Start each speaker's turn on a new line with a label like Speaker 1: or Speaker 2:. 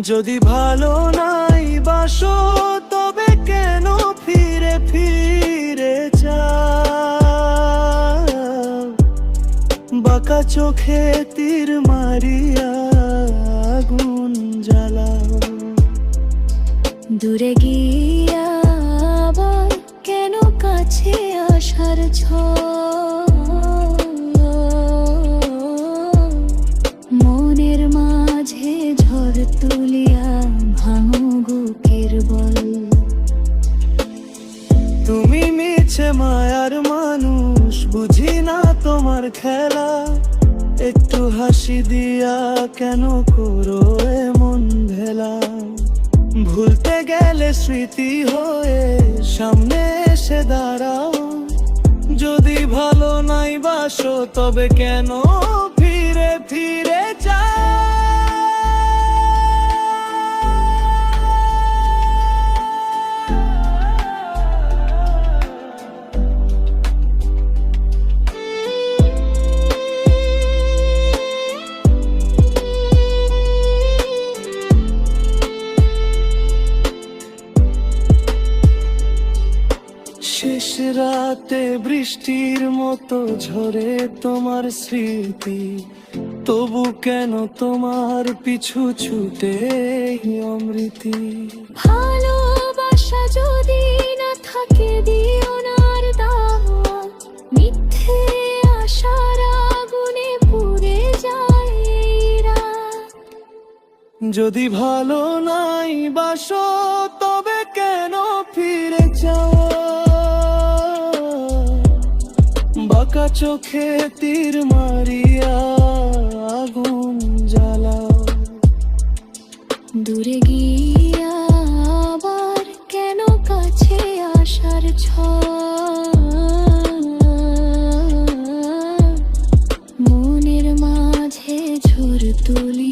Speaker 1: যদি ভালো নাই বাসো তবে কেন ফিরে ফিরে যাও? বাঁকা চোখে তীর মারিয়া আগুন জ্বালাও।
Speaker 2: দূরে গিয়া আবার কেন কাছে আসার মনের মাঝে ঝড় তুলিয়া ভাঙো বুকের বল।
Speaker 1: তুমি মিছে মায়ার মানুষ, বুঝি না তোমার খেলা। একটু হাসি দিয়া কেন করো এমন ভেলা? ভুলতে গেলে স্মৃতি হয়ে সামনে এসে দাঁড়াও। যদি ভালো নাই বাসো তবে কেন ফিরে ফিরে যাও? শেষ রাতে বৃষ্টির মতো ঝরে তোমার স্মৃতি, তবু কেন তোমার পিছু ছুটে অমৃতি?
Speaker 2: ভালোবাসা যদি না থাকে দিও না আর দাওয়াত, মিথ্যে আশার আগুনে পুড়ে যায় এই রাত।
Speaker 1: যদি ভালো নাই বাসো তবে কেন ফিরে যাও? বাঁকা চোখে তীর মারিয়া আগুন জ্বালাও।
Speaker 2: দূরে গিয়া আবার কেন কাছে আসার মনের মাঝে ঝড় তুলি